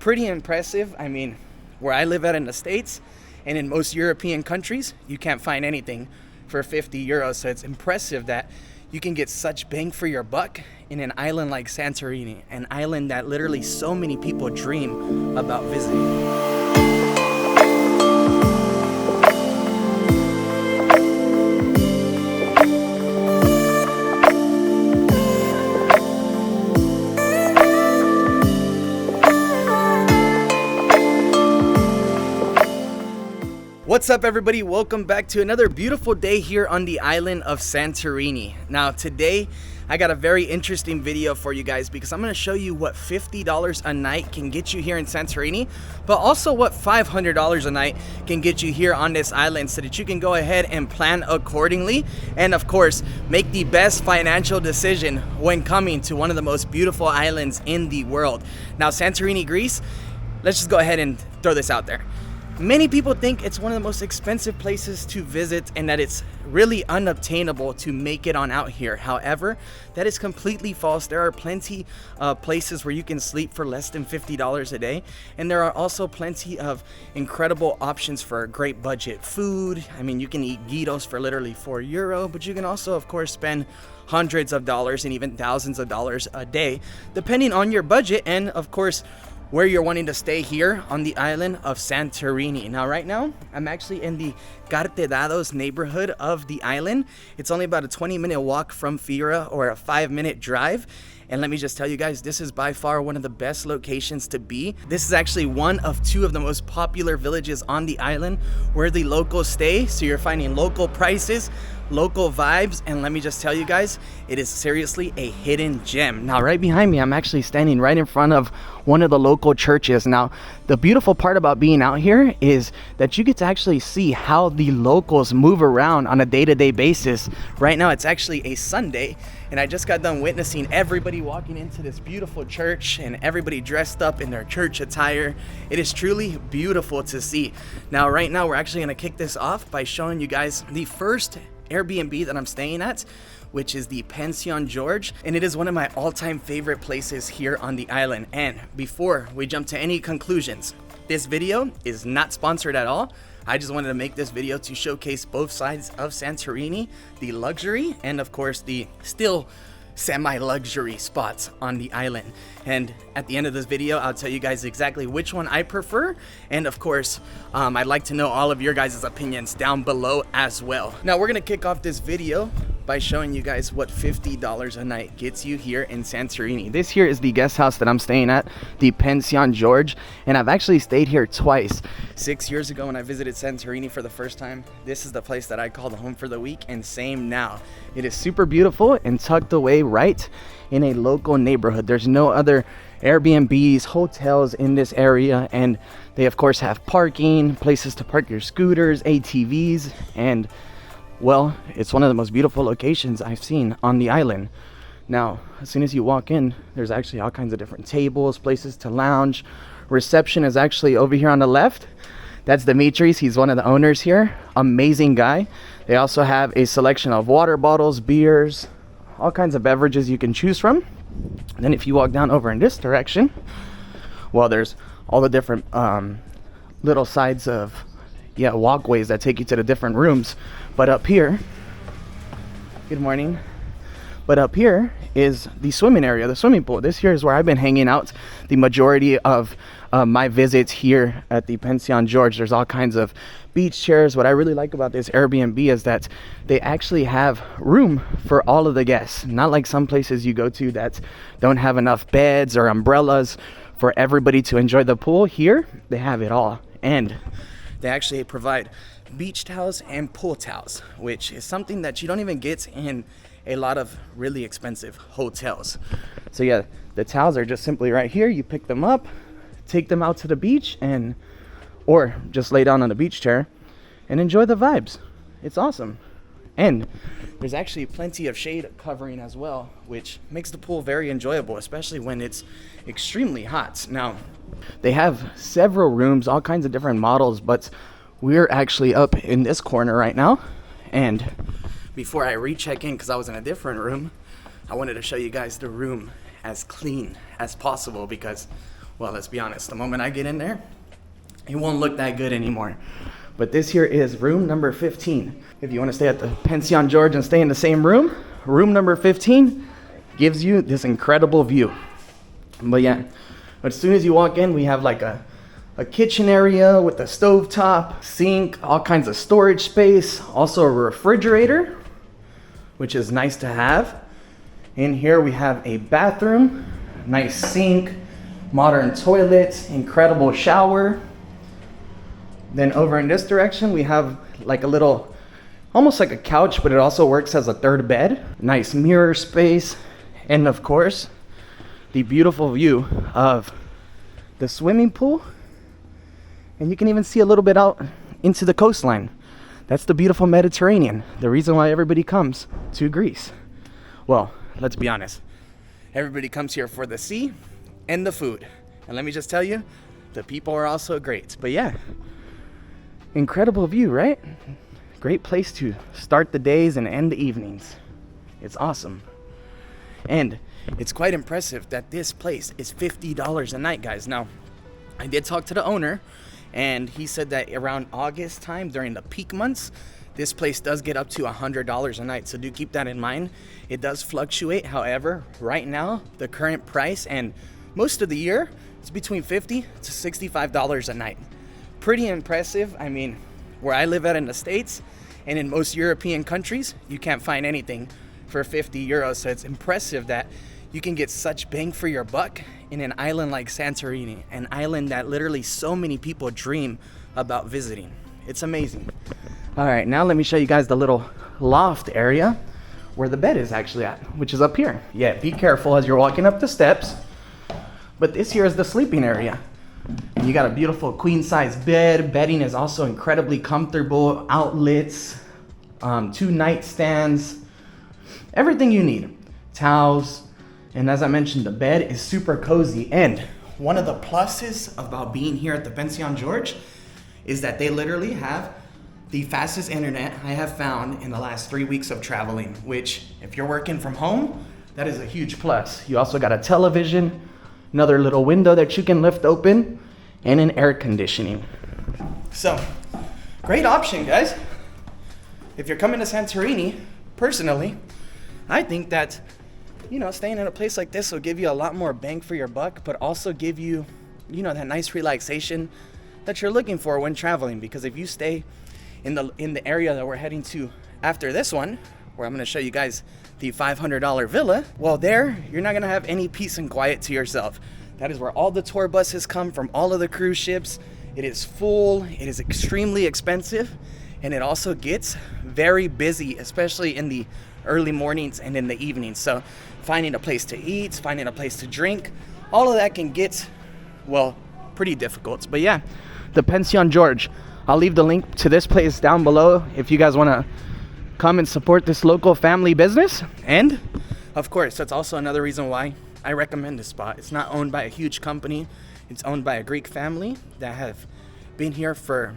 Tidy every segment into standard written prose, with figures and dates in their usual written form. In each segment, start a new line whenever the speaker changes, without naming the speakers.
pretty impressive. I mean, where I live at in the States and in most European countries, you can't find anything for 50 euros. So it's impressive that you can get such bang for your buck in an island like Santorini, an island that literally so many people dream about visiting. What's up, everybody? Welcome back to another beautiful day here on the island of Santorini. Now today I got a very interesting video for you guys because I'm going to show you what $50 a night can get you here in Santorini, but also what $500 a night can get you here on this island, so that you can go ahead and plan accordingly and of course make the best financial decision when coming to one of the most beautiful islands in the world. Now Santorini, Greece, let's just go ahead and throw this out there. Many people think it's one of the most expensive places to visit and that it's really unobtainable to make it on out here. However, that is completely false. There are plenty of places where you can sleep for less than $50 a day, and there are also plenty of incredible options for great budget food. I mean, you can eat gyros for literally €4, but you can also of course spend hundreds of dollars and even thousands of dollars a day depending on your budget and of course where you're wanting to stay here on the island of Santorini. Now right now I'm actually in the Karterados neighborhood of the island. It's only about a 20-minute walk from Fira, or a 5-minute drive. And let me just tell you guys, this is by far one of the best locations to be. This is actually one of two of the most popular villages on the island where the locals stay. So you're finding local prices, local vibes, and let me just tell you guys, it is seriously a hidden gem. Now right behind me, I'm actually standing right in front of one of the local churches. Now the beautiful part about being out here is that you get to actually see how the locals move around on a day-to-day basis. Right now it's actually a Sunday, and I just got done witnessing everybody walking into this beautiful church and everybody dressed up in their church attire. It is truly beautiful to see. Now right now we're actually going to kick this off by showing you guys the first Airbnb that I'm staying at, which is the Pension George, and it is one of my all-time favorite places here on the island. And before we jump to any conclusions, this video is not sponsored at all. I just wanted to make this video to showcase both sides of Santorini, the luxury and of course the still semi-luxury spots on the island. And at the end of this video, I'll tell you guys exactly which one I prefer, and of course I'd like to know all of your guys' opinions down below as well. Now we're gonna kick off this video by showing you guys what $50 a night gets you here in Santorini. This here is the guest house that I'm staying at, the Pension George, and I've actually stayed here twice. 6 years ago when I visited Santorini for the first time, this is the place that I called home for the week, and same now. It is super beautiful and tucked away right in a local neighborhood. There's no other Airbnbs, hotels in this area, and they of course have parking, places to park your scooters, ATVs, and well, it's one of the most beautiful locations I've seen on the island. Now, as soon as you walk in, there's actually all kinds of different tables, places to lounge. Reception is actually over here on the left. That's Dimitris, he's one of the owners here. Amazing guy. They also have a selection of water bottles, beers, all kinds of beverages you can choose from. And then if you walk down over in this direction, well, there's all the different little sides of walkways that take you to the different rooms. But up here, good morning, but up here is the swimming area, the swimming pool. This here is where I've been hanging out the majority of my visits here at the Pension George. There's all kinds of beach chairs. What I really like about this Airbnb is that they actually have room for all of the guests, not like some places you go to that don't have enough beds or umbrellas for everybody to enjoy the pool. Here they have it all, and they actually provide beach towels and pool towels, which is something that you don't even get in a lot of really expensive hotels. So yeah, the towels are just simply right here. You pick them up, take them out to the beach, and or just lay down on a beach chair and enjoy the vibes. It's awesome. And there's actually plenty of shade covering as well, which makes the pool very enjoyable, especially when it's extremely hot. Now, they have several rooms, all kinds of different models, but we're actually up in this corner right now. And before I recheck in, because I was in a different room, I wanted to show you guys the room as clean as possible, because well, let's be honest, the moment I get in there, it won't look that good anymore. But this here is room number 15. If you want to stay at the Pension George and stay in the same room, room number 15 gives you this incredible view. But yeah, as soon as you walk in, we have like a kitchen area with a stovetop, sink, all kinds of storage space, also a refrigerator, which is nice to have. In here we have a bathroom, nice sink, modern toilet, incredible shower. Then over in this direction, we have like a little, almost like a couch, but it also works as a third bed. Nice mirror space. And of course, the beautiful view of the swimming pool. And you can even see a little bit out into the coastline. That's the beautiful Mediterranean. The reason why everybody comes to Greece. Well, let's be honest. Everybody comes here for the sea and the food. And let me just tell you, the people are also great. But yeah, incredible view, right? Great place to start the days and end the evenings. It's awesome. And it's quite impressive that this place is $50 a night, guys. Now, I did talk to the owner, and he said that around August time, during the peak months, this place does get up to $100 a night. So do keep that in mind. It does fluctuate. However, right now, the current price and most of the year, it's between $50 to $65 a night. Pretty impressive. I mean, where I live at in the States and in most European countries, you can't find anything for 50 euros. So it's impressive that you can get such bang for your buck in an island like Santorini, an island that literally so many people dream about visiting. It's amazing. All right, now let me show you guys the little loft area where the bed is actually at, which is up here. Yeah, be careful as you're walking up the steps. But this here is the sleeping area. And you got a beautiful queen size bed. Bedding is also incredibly comfortable. Outlets, 2 nightstands, everything you need. Towels. And as I mentioned, the bed is super cozy. And one of the pluses about being here at the Pension George is that they literally have the fastest internet I have found in the last 3 weeks of traveling, which if you're working from home, that is a huge plus. You also got a television, another little window that you can lift open, and an air conditioning. So, great option, guys. If you're coming to Santorini, personally, I think that, you know, staying in a place like this will give you a lot more bang for your buck, but also give you, you know, that nice relaxation that you're looking for when traveling. Because if you stay in the area that we're heading to after this one, where I'm going to show you guys the $500 villa, well, there you're not going to have any peace and quiet to yourself. That is where all the tour buses come from, all of the cruise ships. It is full, it is extremely expensive, and it also gets very busy, especially in the early mornings and in the evenings. So finding a place to eat, finding a place to drink, all of that can get, well, pretty difficult. But yeah, the Pension George. I'll leave the link to this place down below if you guys want to come and support this local family business. And of course, that's also another reason why I recommend this spot. It's not owned by a huge company. It's owned by a Greek family that have been here for,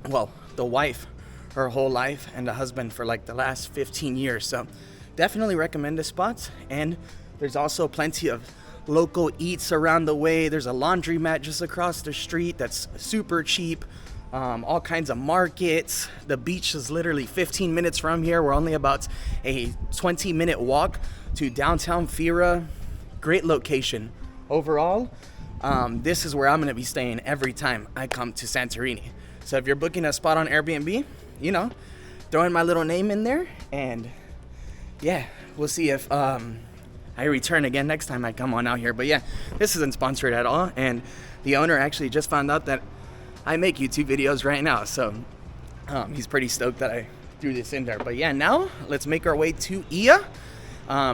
well, the wife her whole life and the husband for like the last 15 years. So definitely recommend this spot. And there's also plenty of local eats around the way. There's a laundromat just across the street that's super cheap. All kinds of markets. The beach is literally 15 minutes from here. We're only about a 20-minute walk to downtown Fira. Great location. Overall, this is where I'm gonna be staying every time I come to Santorini. So if you're booking a spot on Airbnb, you know, throw in my little name in there, and yeah, we'll see if I return again next time I come on out here. But yeah, this isn't sponsored at all, and the owner actually just found out that I make YouTube videos right now, so he's pretty stoked that I threw this in there. But yeah, now let's make our way to Oia.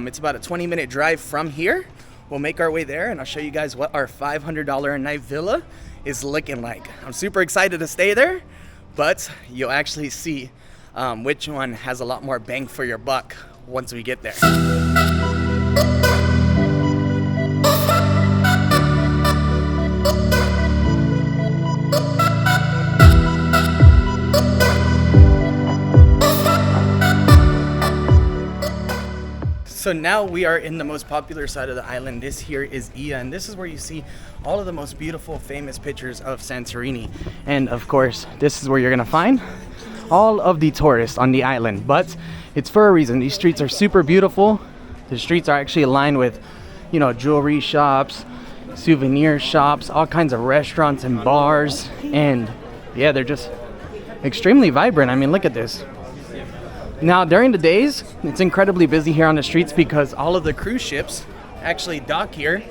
It's about a 20-minute drive from here. We'll make our way there, and I'll show you guys what our $500 a night villa is looking like. I'm super excited to stay there, but you'll actually see which one has a lot more bang for your buck once we get there. So now we are in the most popular side of the island. This here is Oia, and this is where you see all of the most beautiful, famous pictures of Santorini. And of course, this is where you're gonna find all of the tourists on the island, but it's for a reason. These streets are super beautiful. The streets are actually aligned with, you know, jewelry shops, souvenir shops, all kinds of restaurants and bars, and yeah, they're just extremely vibrant. I mean, look at this. Now, during the days, it's incredibly busy here on the streets because all of the cruise ships actually dock here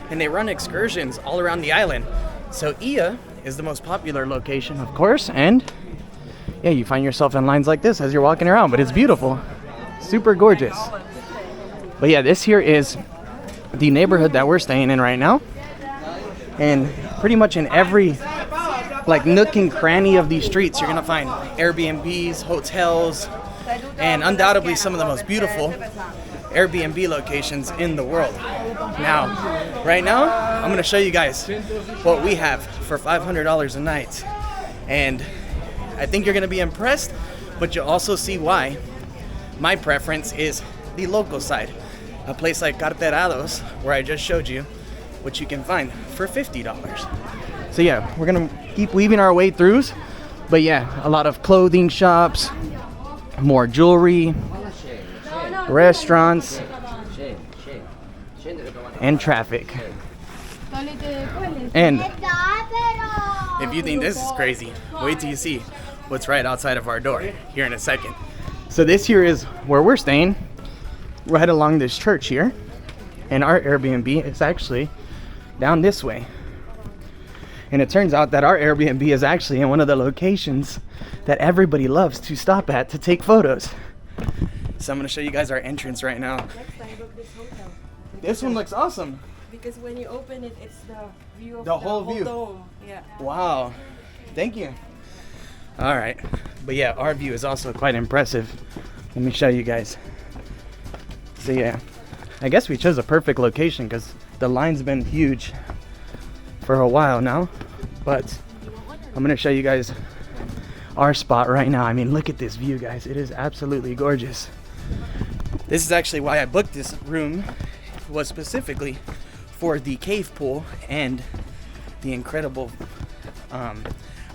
and they run excursions all around the island. So Oia is the most popular location, of course, and yeah, you find yourself in lines like this as you're walking around, but it's beautiful, super gorgeous. But yeah, this here is the neighborhood that we're staying in right now, and pretty much in every like nook and cranny of these streets, you're gonna find Airbnbs, hotels, and undoubtedly some of the most beautiful Airbnb locations in the world. Now, right now, I'm gonna show you guys what we have for $500 a night. And I think you're gonna be impressed, but you'll also see why my preference is the local side. A place like Karterados, where I just showed you, which you can find for $50. So yeah, we're gonna keep weaving our way through, but yeah, a lot of clothing shops, more jewelry, restaurants, and traffic. And if you think this is crazy, wait till you see what's right outside of our door here in a second. So this here is where we're staying, right along this church here, and our Airbnb is actually down this way. And it turns out that our Airbnb is actually in one of the locations that everybody loves to stop at to take photos. So I'm gonna show you guys our entrance right now.
Next time, book this hotel.
This one looks awesome.
Because when you open it, it's the view of
The whole view.
dome. Yeah.
Wow, thank you. All right, but yeah, our view is also quite impressive. Let me show you guys. So yeah, I guess we chose a perfect location because the line's been huge for a while now, but I'm gonna show you guys our spot right now. I mean, look at this view, guys. It is absolutely gorgeous. This is actually why I booked this room, was specifically for the cave pool and the incredible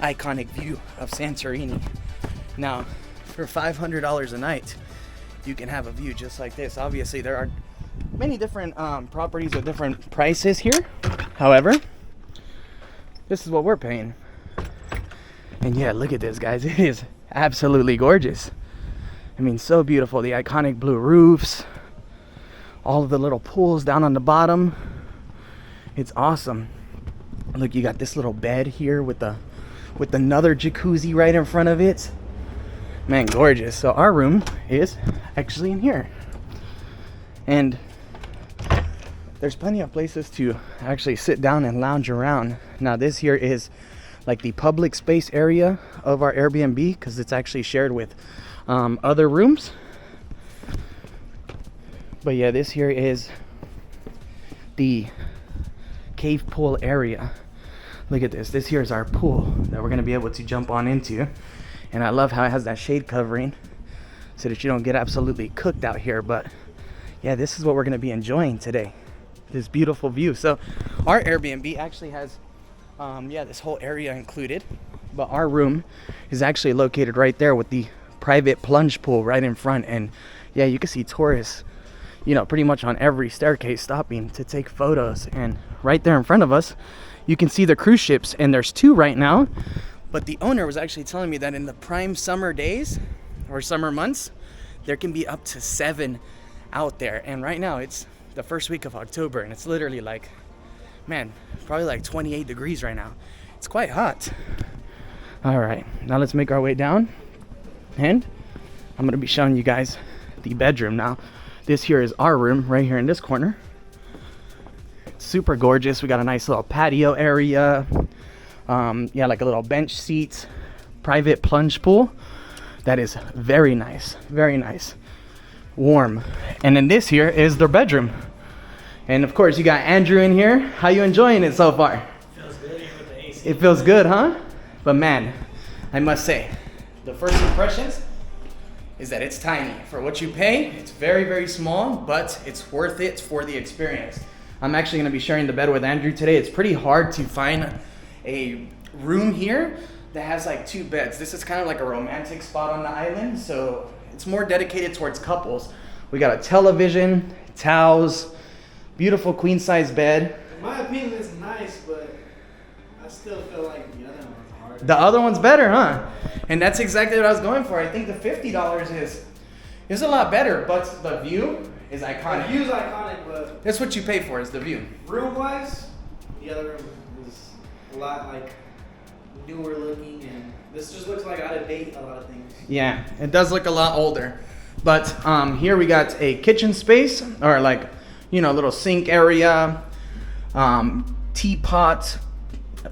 iconic view of Santorini. Now, for $500 a night, you can have a view just like this. Obviously, there are many different properties with different prices here. However, this is what we're paying. And yeah, look at this, guys. It is absolutely gorgeous. I mean, so beautiful. The iconic blue roofs, all of the little pools down on the bottom. It's awesome. Look, you got this little bed here with another jacuzzi right in front of it. Man, gorgeous. So our room is actually in here. And there's plenty of places to actually sit down and lounge around. Now this here is like the public space area of our Airbnb because it's actually shared with other rooms. But yeah, this here is the cave pool area. Look at this. This here is our pool that we're gonna be able to jump on into. And I love how it has that shade covering so that you don't get absolutely cooked out here. But yeah, this is what we're gonna be enjoying today. This beautiful view. So our Airbnb actually has this whole area included, but our room is actually located right there with the private plunge pool right in front. And yeah, you can see tourists, you know, pretty much on every staircase stopping to take photos. And right there in front of us, you can see the cruise ships, and there's 2 right now. But the owner was actually telling me that in the prime summer days or summer months, there can be up to 7 out there. And right now it's the first week of October, and it's literally like, man, probably like 28 degrees right now. It's quite hot. All right, now let's make our way down, and I'm gonna be showing you guys the bedroom. Now this here is our room right here in this corner. It's super gorgeous. We got a nice little patio area, yeah, like a little bench seats, private plunge pool that is very nice, warm. And then this here is their bedroom. And of course, you got Andrew in here. How you enjoying it so far?
Feels good here with the AC.
It feels good, huh? But man, I must say, the first impressions, is that it's tiny. For what you pay, it's very, very small, but it's worth it for the experience. I'm actually gonna be sharing the bed with Andrew today. It's pretty hard to find a room here that has like 2 beds. This is kind of like a romantic spot on the island, so it's more dedicated towards couples. We got a television, towels, beautiful queen size bed.
In my opinion, it's nice, but I still feel like the other one's hard.
The other one's better, huh? And that's exactly what I was going for. I think the $50 is a lot better, but the view is iconic.
The view's iconic, but
That's what you pay for, is the view.
room-wise, the other room is a lot like newer looking, and this just looks like out of date a lot of things.
Yeah, it does look a lot older. But here we got a kitchen space, or like, you know, little sink area, teapot,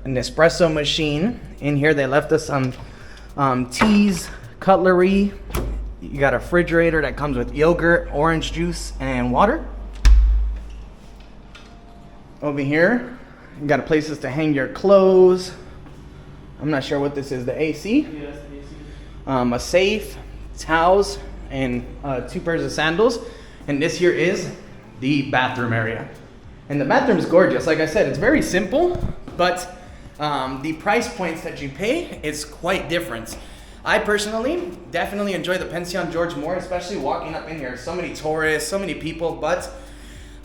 an espresso machine. In here they left us some teas, cutlery. You got a refrigerator that comes with yogurt, orange juice, and water. Over here, you got places to hang your clothes. I'm not sure what this is, the AC.
Yeah, that's the AC.
A safe, towels, and 2 pairs of sandals. And this here is the bathroom area. And the bathroom is gorgeous. Like I said, it's very simple, but the price points that you pay is quite different. I personally definitely enjoy the Pension George more, especially walking up in here. So many tourists, so many people, but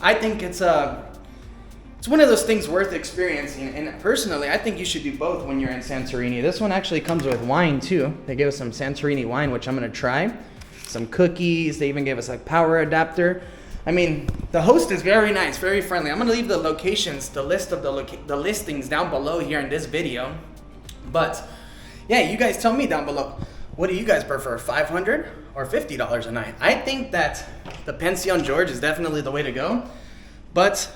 I think it's one of those things worth experiencing. And personally, I think you should do both when you're in Santorini. This one actually comes with wine too. They gave us some Santorini wine, which I'm gonna try. Some cookies. They even gave us a power adapter. I mean, the host is very nice, very friendly. I'm gonna leave the locations, the list of the listings down below here in this video. But yeah, you guys tell me down below. What do you guys prefer, $500 or $50 a night? I think that the Pension George is definitely the way to go. But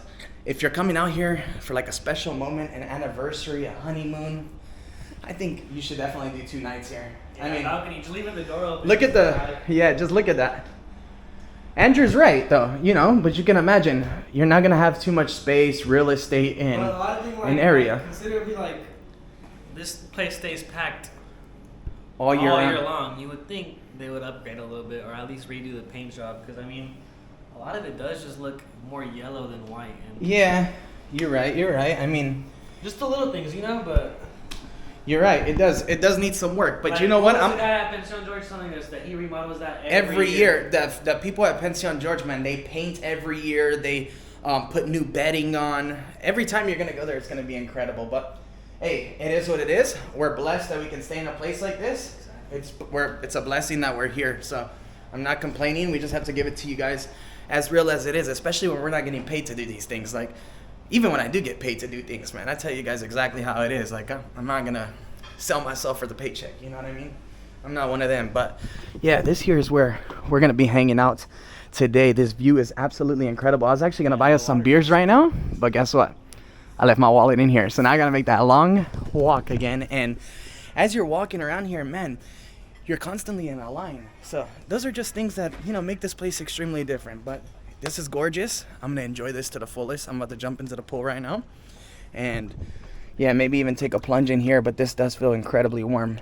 if you're coming out here for like a special moment, an anniversary, a honeymoon, I think you should definitely do 2 nights here.
Yeah,
I mean,
balcony, just leaving the door open.
look at just look at that. Andrew's right though, you know, but you can imagine you're not gonna have too much space, real estate in
But a lot of things, like,
an area
consider it be like this place stays packed
all year round.
long. You would think they would upgrade a little bit, or at least redo the paint job, because I mean, a lot of it does just look more yellow than white. And
Yeah, you're right. I mean,
just the little things, you know. But
you're right. It does need some work. But
like,
you know what?
was
I'm
the guy at Pension George telling us that he remodels that
every year. The people at Pension George, man, they paint every year. They put new bedding on. Every time you're gonna go there, it's gonna be incredible. But hey, it is what it is. We're blessed that we can stay in a place like this. It's a blessing that we're here. So I'm not complaining. We just have to give it to you guys as real as it is, especially when we're not getting paid to do these things. Like, even when I do get paid to do things, man, I tell you guys exactly how it is. Like, I'm not gonna sell myself for the paycheck, you know what I mean? I'm not one of them. But yeah, this here is where we're gonna be hanging out today. This view is absolutely incredible. I was actually gonna buy us some beers right now, but guess what? I left my wallet in here, so now I gotta make that long walk again. And as you're walking around here, man, you're constantly in a line. So those are just things that, you know, make this place extremely different. But this is gorgeous. I'm gonna enjoy this to the fullest. I'm about to jump into the pool right now, and yeah, maybe even take a plunge in here. But this does feel incredibly warm.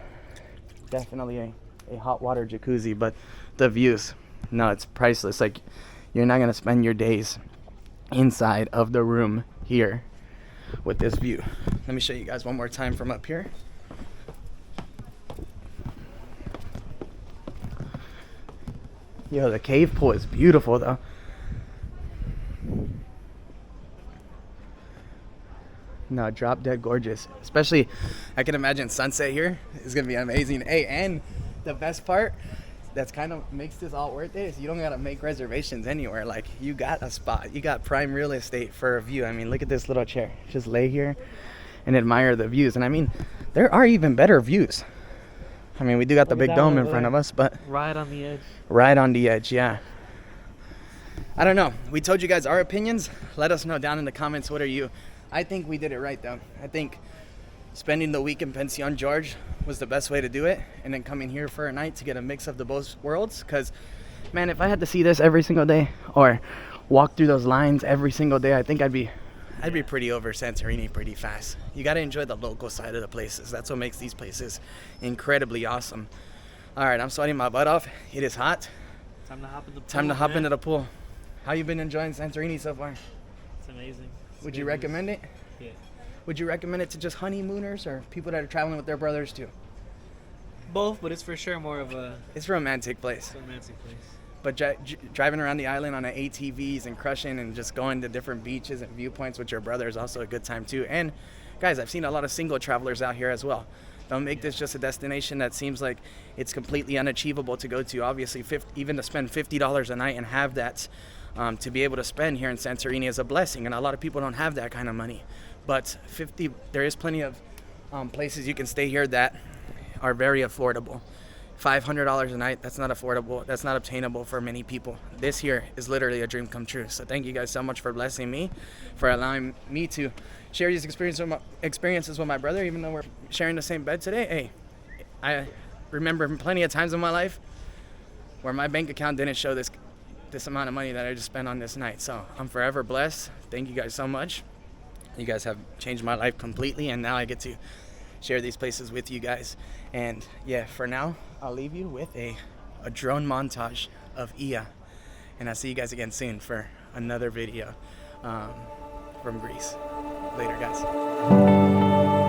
Definitely a hot water jacuzzi. But the views, no, it's priceless. Like, you're not gonna spend your days inside of the room here with this view. Let me show you guys one more time from up here. Yo, the cave pool is beautiful though. No, drop dead gorgeous. Especially, I can imagine sunset here is gonna be amazing. Hey, and the best part that's kind of makes this all worth it is you don't gotta make reservations anywhere. Like, you got a spot, you got prime real estate for a view. I mean, look at this little chair. Just lay here and admire the views. And I mean, there are even better views. I mean, we do got the big dome in front of us, but
right on the edge.
right on the edge, yeah. I don't know. We told you guys our opinions. Let us know down in the comments. What are you? I think we did it right though. I think spending the week in Pension George was the best way to do it, and then coming here for a night to get a mix of the both worlds. Because, man, if I had to see this every single day or walk through those lines every single day, I think I'd be pretty over Santorini pretty fast. You got to enjoy the local side of the places. That's what makes these places incredibly awesome. All right, I'm sweating my butt off. It is hot.
Time to hop in the pool.
Time to hop
man.
into the pool. How you been enjoying Santorini so far?
It's amazing. It's
Would
good
you
news.
recommend it?
Yeah.
Would you recommend it to just honeymooners or people that are traveling with their brothers too?
Both, but it's for sure more of a
It's a romantic place.
romantic place.
But driving around the island on an ATVs and crushing and just going to different beaches and viewpoints with your brother is also a good time too. And guys, I've seen a lot of single travelers out here as well. Don't make this just a destination that seems like it's completely unachievable to go to. Obviously, even to spend $50 a night and have that to be able to spend here in Santorini is a blessing. And a lot of people don't have that kind of money. But there is plenty of places you can stay here that are very affordable. $500 a night, that's not affordable. That's not obtainable for many people. This here is literally a dream come true. So thank you guys so much for blessing me, for allowing me to share these experiences with my brother, even though we're sharing the same bed today. Hey, I remember plenty of times in my life where my bank account didn't show this amount of money that I just spent on this night. So I'm forever blessed. Thank you guys so much. You guys have changed my life completely, and now I get to share these places with you guys. And yeah, for now, I'll leave you with a drone montage of Oia. And I'll see you guys again soon for another video from Greece. Later, guys.